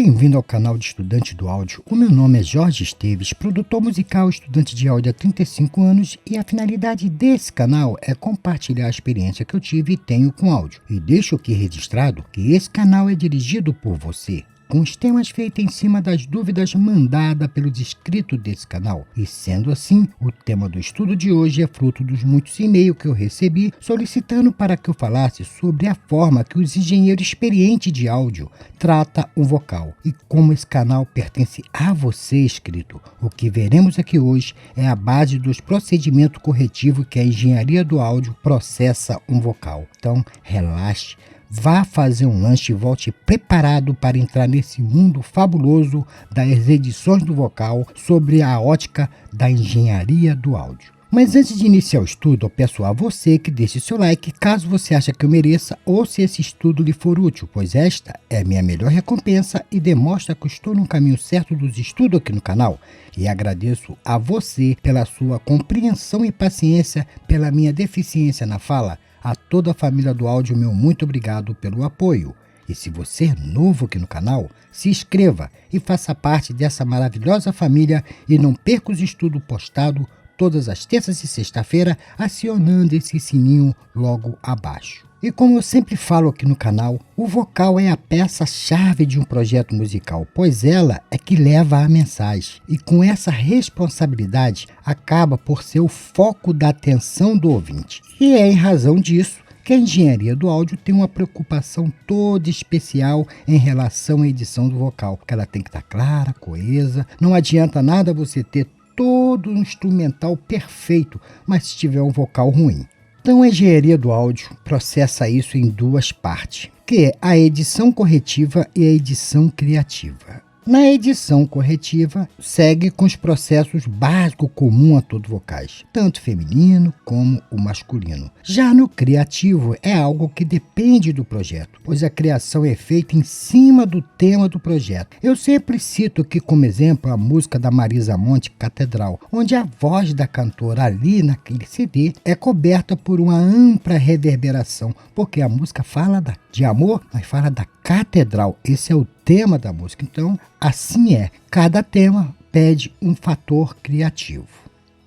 Bem-vindo ao canal de Estudante do Áudio. O meu nome é Jorge Esteves, produtor musical, estudante de áudio há 35 anos, e a finalidade desse canal é compartilhar a experiência que eu tive e tenho com áudio. E deixo aqui registrado que esse canal é dirigido por você, com os temas feitos em cima das dúvidas mandadas pelos inscritos desse canal. E sendo assim, o tema do estudo de hoje é fruto dos muitos e-mails que eu recebi solicitando para que eu falasse sobre a forma que os engenheiros experientes de áudio tratam um vocal e como esse canal pertence a você, inscrito. O que veremos aqui hoje é a base dos procedimentos corretivos que a engenharia do áudio processa um vocal. Então, relaxe. Vá fazer um lanche e volte preparado para entrar nesse mundo fabuloso das edições do vocal sobre a ótica da engenharia do áudio. Mas antes de iniciar o estudo, eu peço a você que deixe seu like caso você ache que eu mereça ou se esse estudo lhe for útil, pois esta é a minha melhor recompensa e demonstra que eu estou no caminho certo dos estudos aqui no canal. E agradeço a você pela sua compreensão e paciência pela minha deficiência na fala. A toda a família do áudio, meu muito obrigado pelo apoio. E se você é novo aqui no canal, se inscreva e faça parte dessa maravilhosa família e não perca os estudos postados todas as terças e sexta-feira, acionando esse sininho logo abaixo. E como eu sempre falo aqui no canal, o vocal é a peça-chave de um projeto musical, pois ela é que leva a mensagem. E com essa responsabilidade, acaba por ser o foco da atenção do ouvinte. E é em razão disso que a engenharia do áudio tem uma preocupação toda especial em relação à edição do vocal, porque ela tem que estar clara, coesa. Não adianta nada você ter todo um instrumental perfeito, mas se tiver um vocal ruim. Então a engenharia do áudio processa isso em duas partes, que é a edição corretiva e a edição criativa. Na edição corretiva, segue com os processos básicos comuns a todos os vocais, tanto feminino como o masculino. Já no criativo, é algo que depende do projeto, pois a criação é feita em cima do tema do projeto. Eu sempre cito aqui como exemplo a música da Marisa Monte, Catedral, onde a voz da cantora ali naquele CD é coberta por uma ampla reverberação, porque a música fala de amor, mas fala da catedral. Esse é o tema da música. Então, assim é. Cada tema pede um fator criativo.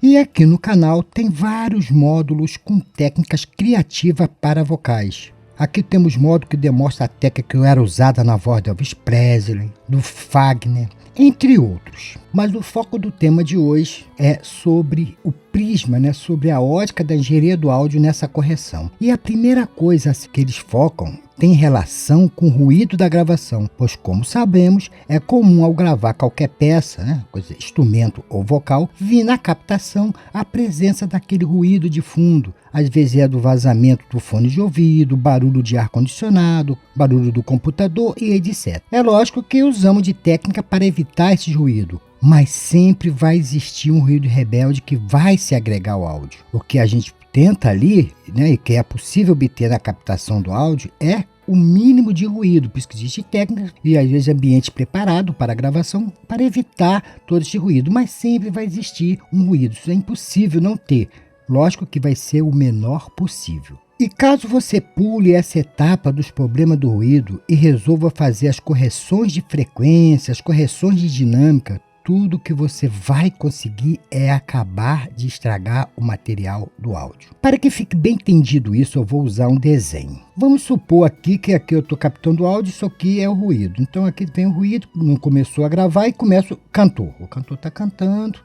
E aqui no canal tem vários módulos com técnicas criativas para vocais. Aqui temos módulo que demonstra a técnica que era usada na voz de Elvis Presley, do Fagner, entre outros. Mas o foco do tema de hoje é sobre o prisma, sobre a ótica da engenharia do áudio nessa correção. E a primeira coisa que eles focam tem relação com o ruído da gravação, pois, como sabemos, é comum ao gravar qualquer peça, instrumento ou vocal, vir na captação a presença daquele ruído de fundo. Às vezes é do vazamento do fone de ouvido, barulho de ar-condicionado, barulho do computador e etc. É lógico que usamos de técnica para evitar esse ruído, mas sempre vai existir um ruído rebelde que vai se agregar ao áudio. O que a gente tenta ali, e que é possível obter na captação do áudio, é o mínimo de ruído, por isso que existe técnica e às vezes ambiente preparado para a gravação para evitar todo esse ruído, mas sempre vai existir um ruído, isso é impossível não ter. Lógico que vai ser o menor possível. E caso você pule essa etapa dos problemas do ruído e resolva fazer as correções de frequência, as correções de dinâmica, tudo que você vai conseguir é acabar de estragar o material do áudio. Para que fique bem entendido isso, eu vou usar um desenho. Vamos supor aqui que eu estou captando o áudio, isso aqui é o ruído. Então aqui vem o ruído, não começou a gravar e começa o cantor. O cantor está cantando,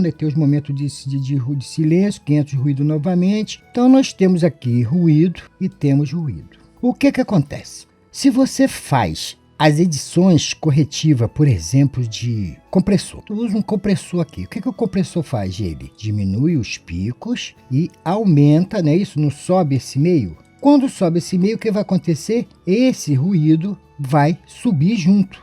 aí tem os momentos de silêncio, que entra o ruído novamente. Então nós temos aqui ruído e temos ruído. O que acontece? Se você faz as edições corretivas, por exemplo, de compressor. Tu usa um compressor aqui. O que o compressor faz? Ele diminui os picos e aumenta, isso não sobe esse meio. Quando sobe esse meio, o que vai acontecer? Esse ruído vai subir junto,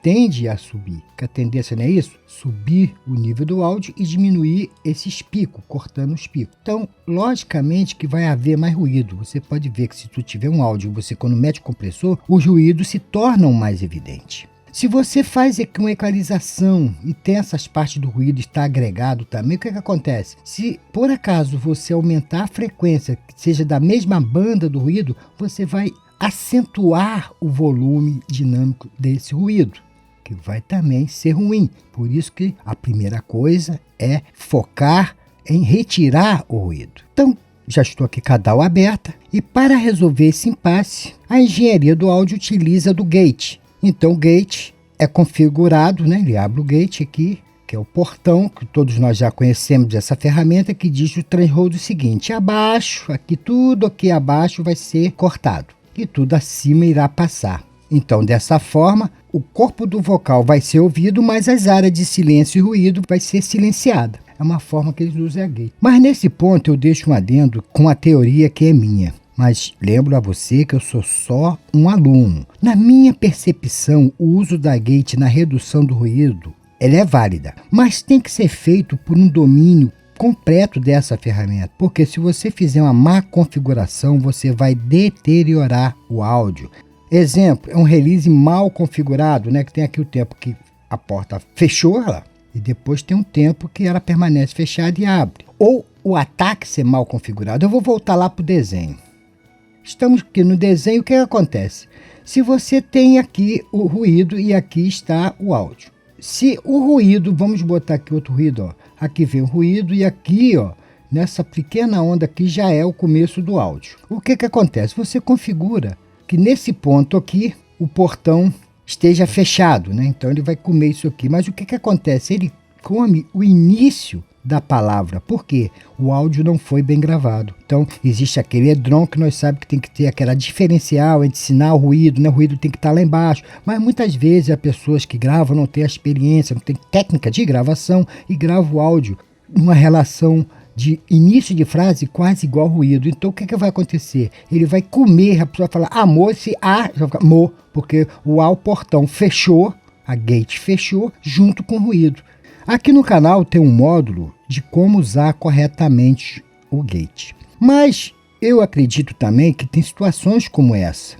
tende a subir. Que a tendência não é isso? Subir o nível do áudio e diminuir esses picos, cortando os picos. Então, logicamente que vai haver mais ruído. Você pode ver que se tu tiver um áudio, você quando mete o compressor, os ruídos se tornam mais evidentes. Se você faz aqui uma equalização e tem essas partes do ruído está agregado também, o que acontece? Se por acaso você aumentar a frequência, que seja da mesma banda do ruído, você vai acentuar o volume dinâmico desse ruído, que vai também ser ruim. Por isso que a primeira coisa é focar em retirar o ruído. Então, já estou aqui com a DAW aberta e para resolver esse impasse, a engenharia do áudio utiliza do gate. Então o gate é configurado, né? Ele abre o gate aqui, que é o portão, que todos nós já conhecemos dessa ferramenta, que diz o threshold seguinte: abaixo, aqui tudo aqui abaixo vai ser cortado e tudo acima irá passar. Então, dessa forma, o corpo do vocal vai ser ouvido, mas as áreas de silêncio e ruído vai ser silenciada. É uma forma que eles usam a gate. Mas nesse ponto eu deixo um adendo com a teoria que é minha. Mas lembro a você que eu sou só um aluno. Na minha percepção, o uso da gate na redução do ruído, ela é válida. Mas tem que ser feito por um domínio completo dessa ferramenta. Porque se você fizer uma má configuração, você vai deteriorar o áudio. Exemplo, é um release mal configurado, né? Que tem aqui o tempo que a porta fechou, ela, e depois tem um tempo que ela permanece fechada e abre. Ou o ataque ser mal configurado. Eu vou voltar lá para o desenho. Estamos aqui no desenho, o que acontece? Se você tem aqui o ruído e aqui está o áudio. Se o ruído, vamos botar aqui outro ruído, ó. Aqui vem o ruído e aqui, ó, nessa pequena onda aqui já é o começo do áudio. O que acontece? Você configura que nesse ponto aqui o portão esteja fechado, né? Então ele vai comer isso aqui. Mas o que acontece? Ele come o início da palavra, porque o áudio não foi bem gravado. Então existe aquele EDROM que nós sabemos que tem que ter aquela diferencial entre sinal, ruído, né? O ruído tem que estar lá embaixo. Mas muitas vezes as pessoas que gravam não têm a experiência, não têm técnica de gravação e gravam o áudio numa relação de início de frase quase igual ruído. Então o que vai acontecer? Ele vai comer, a pessoa fala amor, esse A vai ficar mo, porque o portão fechou, a gate fechou junto com o ruído. Aqui no canal tem um módulo de como usar corretamente o gate. Mas eu acredito também que tem situações como essa,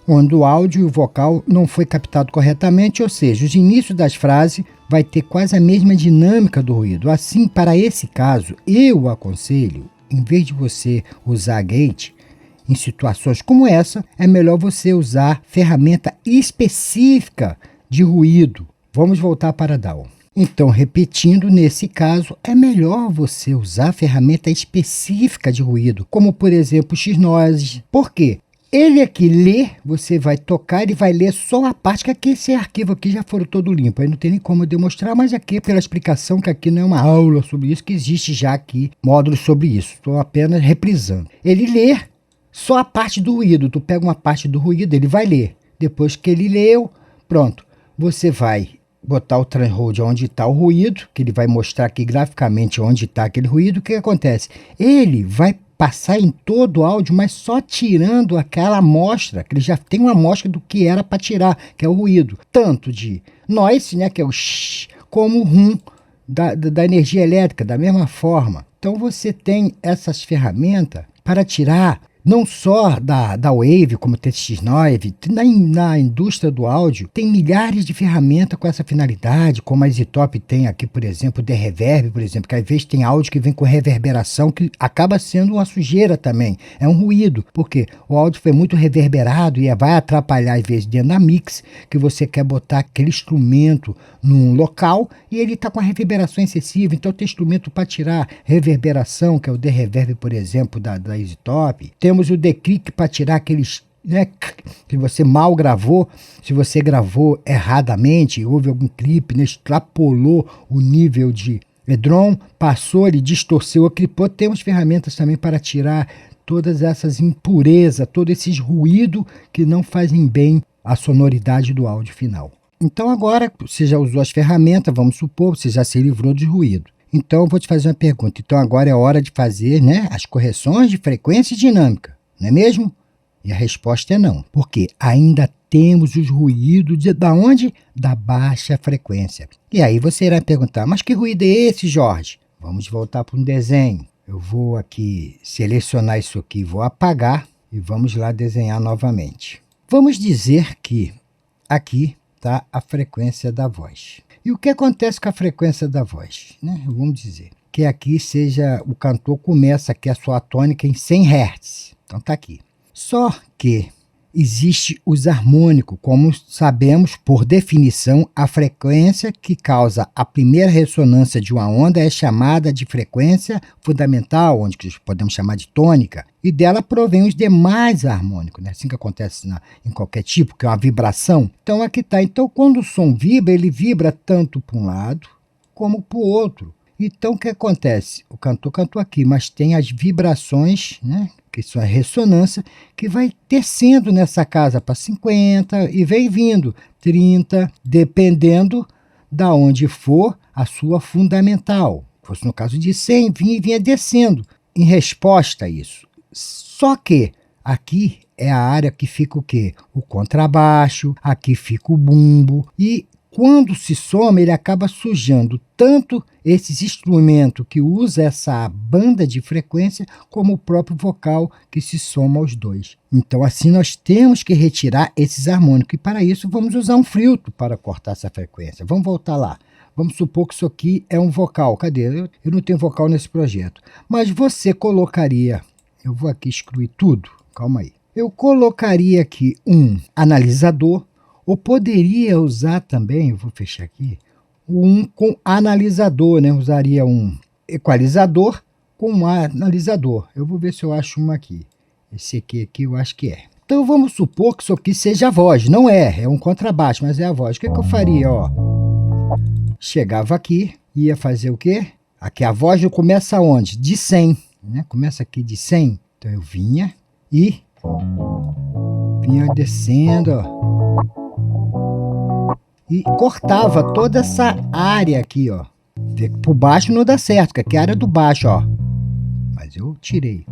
onde o áudio e o vocal não foi captado corretamente, ou seja, os inícios das frases vai ter quase a mesma dinâmica do ruído. Assim, para esse caso, eu aconselho, em vez de você usar gate, em situações como essa, é melhor você usar ferramenta específica de ruído. Vamos voltar para a DAW. Então, repetindo, nesse caso, é melhor você usar ferramenta específica de ruído, como por exemplo o X-Noise. Por quê? Ele aqui lê, você vai tocar e vai ler só a parte que aqui, esse arquivo aqui já foram todo limpo. Aí não tem nem como eu demonstrar, mas aqui pela explicação que aqui não é uma aula sobre isso, que existe já aqui módulos sobre isso. Estou apenas reprisando. Ele lê só a parte do ruído. Tu pega uma parte do ruído, ele vai ler. Depois que ele leu, pronto. Você vai botar o threshold onde está o ruído, que ele vai mostrar aqui graficamente onde está aquele ruído. O que acontece? Ele vai passar em todo o áudio, mas só tirando aquela amostra, que ele já tem uma amostra do que era para tirar, que é o ruído. Tanto de noise, né, que é o shh, como o hum da energia elétrica, da mesma forma. Então você tem essas ferramentas para tirar não só da Wave, como o TX9, na indústria do áudio, tem milhares de ferramentas com essa finalidade, como a EasyTop tem aqui, por exemplo, o The-Reverb, por exemplo, que às vezes tem áudio que vem com reverberação, que acaba sendo uma sujeira também, é um ruído, porque o áudio foi muito reverberado e vai atrapalhar, às vezes, dentro da mix, que você quer botar aquele instrumento num local e ele está com a reverberação excessiva, então tem instrumento para tirar reverberação, que é o The-Reverb, por exemplo, da EasyTop. Temos o Declick para tirar aqueles, né, que você mal gravou. Se você gravou erradamente, houve algum clipe, né, extrapolou o nível de EDROM, passou, ele distorceu, clipou. Temos ferramentas também para tirar todas essas impurezas, todos esses ruídos que não fazem bem à sonoridade do áudio final. Então agora você já usou as ferramentas, vamos supor, você já se livrou de ruído. Então eu vou te fazer uma pergunta. Então agora é hora de fazer, né, as correções de frequência e dinâmica, não é mesmo? E a resposta é não, porque ainda temos os ruídos da onde? Da baixa frequência. E aí você irá perguntar, mas que ruído é esse, Jorge? Vamos voltar para um desenho. Eu vou aqui selecionar isso aqui, vou apagar e vamos lá desenhar novamente. Vamos dizer que aqui está a frequência da voz. E o que acontece com a frequência da voz? Né? Vamos dizer que aqui seja, o cantor começa aqui a sua tônica em 100 Hz. Então está aqui. Só que existe os harmônicos, como sabemos, por definição, a frequência que causa a primeira ressonância de uma onda é chamada de frequência fundamental, onde podemos chamar de tônica, e dela provém os demais harmônicos, né? Assim que acontece em qualquer tipo, que é uma vibração. Então aqui está. Então quando o som vibra, ele vibra tanto para um lado como para o outro. Então o que acontece? O cantor cantou aqui, mas tem as vibrações, né? Que são a ressonância, que vai descendo nessa casa para 50 e vem vindo 30, dependendo da onde for a sua fundamental. Se fosse no caso de 100, vinha descendo em resposta a isso. Só que aqui é a área que fica o quê? O contrabaixo, aqui fica o bumbo, e quando se soma, ele acaba sujando tanto esses instrumentos que usa essa banda de frequência, como o próprio vocal que se soma aos dois. Então, assim, nós temos que retirar esses harmônicos. E para isso, vamos usar um filtro para cortar essa frequência. Vamos voltar lá. Vamos supor que isso aqui é um vocal. Cadê? Eu não tenho vocal nesse projeto. Mas você colocaria... Eu vou aqui excluir tudo. Calma aí. Eu colocaria aqui um analisador. Ou poderia usar também, eu vou fechar aqui, um com analisador, né? Usaria um equalizador com um analisador. Eu vou ver se eu acho uma aqui. Esse aqui eu acho que é. Então vamos supor que isso aqui seja a voz. Não é um contrabaixo, mas é a voz. O que eu faria? Ó, chegava aqui, ia fazer o quê? Aqui a voz começa onde? De 100. Né? Começa aqui de 100. Então eu vinha descendo, ó. E cortava toda essa área aqui, ó. Por baixo não dá certo, porque aqui é a área do baixo, ó. Mas eu tirei.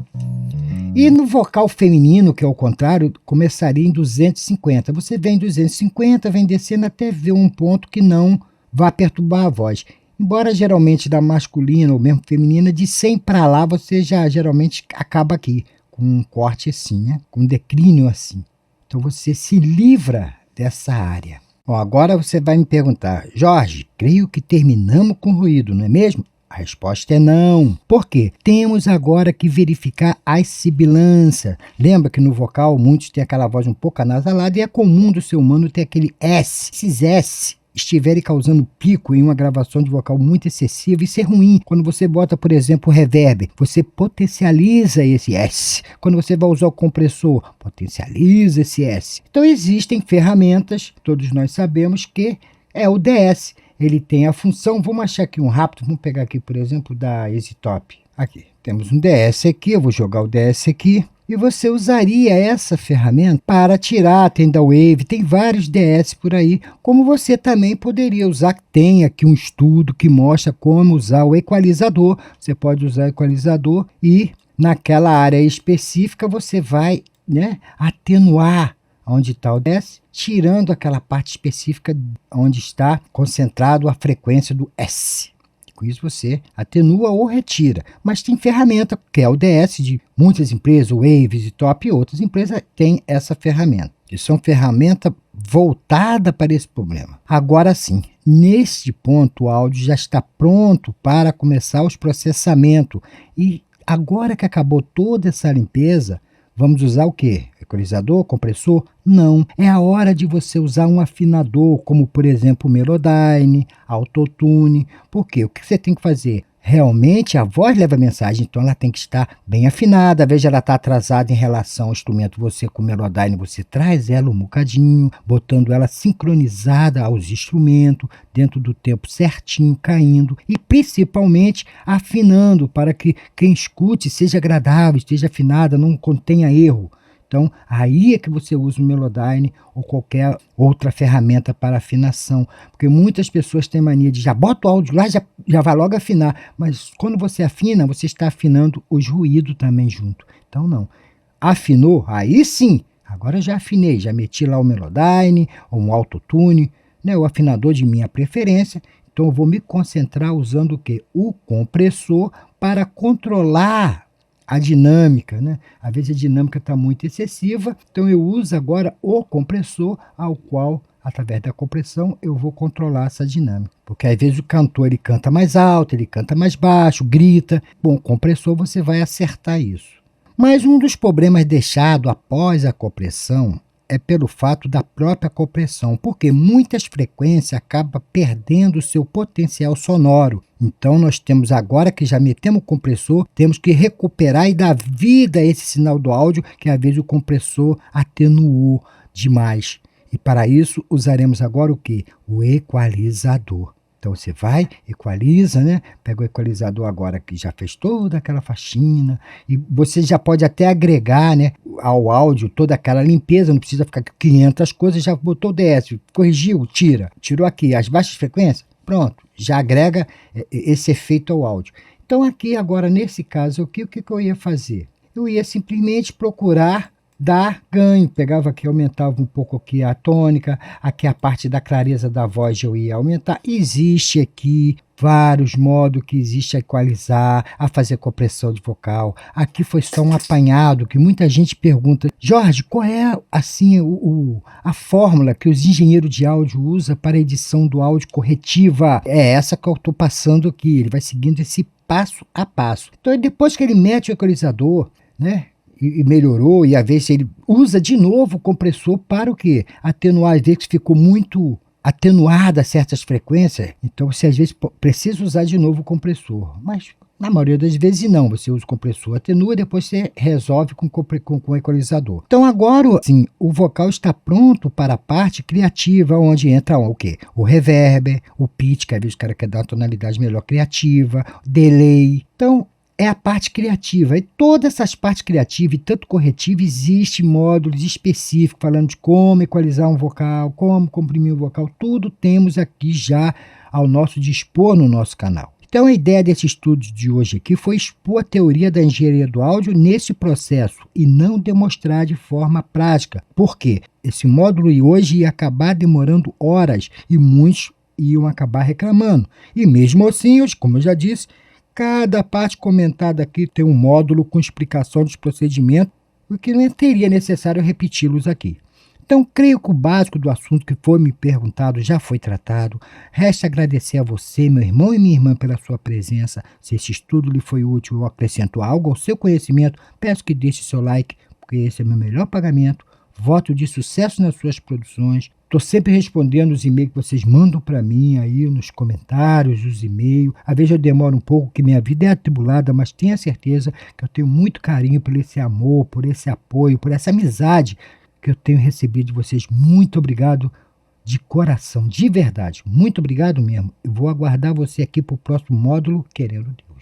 E no vocal feminino, que é o contrário, começaria em 250. Você vem em 250, vem descendo até ver um ponto que não vá perturbar a voz. Embora geralmente da masculina ou mesmo feminina, de 100 para lá, você já geralmente acaba aqui, com um corte assim, né? Com um declínio assim. Então você se livra dessa área. Bom, agora você vai me perguntar, Jorge, creio que terminamos com ruído, não é mesmo? A resposta é não. Por quê? Temos agora que verificar as sibilâncias. Lembra que no vocal muitos têm aquela voz um pouco anasalada e é comum do ser humano ter aquele S. Esses S estiverem causando pico em uma gravação de vocal muito excessiva, isso é ruim. Quando você bota, por exemplo, o reverb, você potencializa esse S. Quando você vai usar o compressor, potencializa esse S. Então existem ferramentas, todos nós sabemos que é o DS. Ele tem a função, vamos achar aqui um rápido, vamos pegar aqui, por exemplo, da EasyTop. Aqui, temos um DS aqui, eu vou jogar o DS aqui. E você usaria essa ferramenta para tirar a tenda wave, tem vários DS por aí, como você também poderia usar. Tem aqui um estudo que mostra como usar o equalizador. Você pode usar o equalizador e naquela área específica você vai, né, atenuar onde está o DS, tirando aquela parte específica onde está concentrado a frequência do S. Com isso você atenua ou retira. Mas tem ferramenta, que é o DS de muitas empresas, Waves e Top, e outras empresas têm essa ferramenta. E são ferramenta voltada para esse problema. Agora sim, neste ponto o áudio já está pronto para começar os processamentos. E agora que acabou toda essa limpeza, vamos usar o quê? Equalizador, compressor? Não. É a hora de você usar um afinador, como por exemplo o Melodyne, Autotune. Por quê? O que você tem que fazer? Realmente a voz leva a mensagem, então ela tem que estar bem afinada. Às vezes ela está atrasada em relação ao instrumento. Você com o Melodyne, você traz ela um bocadinho, botando ela sincronizada aos instrumentos, dentro do tempo certinho, caindo. E principalmente afinando para que quem escute seja agradável, esteja afinada, não contenha erro. Então, aí é que você usa o Melodyne ou qualquer outra ferramenta para afinação. Porque muitas pessoas têm mania de já bota o áudio lá, já vai logo afinar. Mas quando você afina, você está afinando os ruídos também junto. Então, não. Afinou? Aí sim. Agora já afinei, já meti lá o Melodyne ou um Autotune, né, o afinador de minha preferência. Então, eu vou me concentrar usando o quê? O compressor para controlar a dinâmica, né? Às vezes a dinâmica está muito excessiva, então eu uso agora o compressor, ao qual, através da compressão, eu vou controlar essa dinâmica. Porque às vezes o cantor ele canta mais alto, ele canta mais baixo, grita. Bom, compressor você vai acertar isso. Mas um dos problemas deixados após a compressão é pelo fato da própria compressão, porque muitas frequências acabam perdendo o seu potencial sonoro. Então nós temos agora que já metemos o compressor, temos que recuperar e dar vida a esse sinal do áudio, que às vezes o compressor atenuou demais. E para isso usaremos agora o que? O equalizador. Então você vai, equaliza, né? Pega o equalizador agora que já fez toda aquela faxina e você já pode até agregar, né, ao áudio toda aquela limpeza, não precisa ficar com 500 coisas, já botou o DS, corrigiu, tirou aqui as baixas frequências, pronto, já agrega esse efeito ao áudio. Então aqui agora nesse caso, o que eu ia fazer? Eu ia simplesmente procurar dar ganho, pegava aqui, aumentava um pouco aqui a tônica, aqui a parte da clareza da voz eu ia aumentar. Existe aqui vários modos que existe a equalizar, a fazer compressão de vocal. Aqui foi só um apanhado que muita gente pergunta: Jorge, qual é assim a fórmula que os engenheiros de áudio usam para edição do áudio corretiva? É essa que eu estou passando aqui, ele vai seguindo esse passo a passo. Então depois que ele mete o equalizador, né, e melhorou, e às vezes ele usa de novo o compressor para o quê? Atenuar, às vezes ficou muito atenuada certas frequências, então você às vezes precisa usar de novo o compressor, mas na maioria das vezes não, você usa o compressor, atenua, depois você resolve com o equalizador. Então agora, assim, o vocal está pronto para a parte criativa, onde entra o quê? O reverb, o pitch, que às vezes o cara quer dar uma tonalidade melhor criativa, delay. Então é a parte criativa. E todas essas partes criativas e tanto corretiva, existe módulos específicos falando de como equalizar um vocal, como comprimir um vocal, tudo temos aqui já ao nosso dispor no nosso canal. Então a ideia desse estudo de hoje aqui foi expor a teoria da engenharia do áudio nesse processo e não demonstrar de forma prática. Por quê? Esse módulo hoje ia acabar demorando horas e muitos iam acabar reclamando. E mesmo assim, como eu já disse, cada parte comentada aqui tem um módulo com explicação dos procedimentos, o que não seria necessário repeti-los aqui. Então, creio que o básico do assunto que foi me perguntado já foi tratado. Resta agradecer a você, meu irmão e minha irmã, pela sua presença. Se esse estudo lhe foi útil ou acrescentou algo ao seu conhecimento, peço que deixe seu like, porque esse é meu melhor pagamento. Voto de sucesso nas suas produções. Estou sempre respondendo os e-mails que vocês mandam para mim aí nos comentários, os e-mails. Às vezes eu demoro um pouco, que minha vida é atribulada, mas tenha certeza que eu tenho muito carinho por esse amor, por esse apoio, por essa amizade que eu tenho recebido de vocês. Muito obrigado de coração, de verdade. Muito obrigado mesmo. Eu vou aguardar você aqui para o próximo módulo, querendo Deus.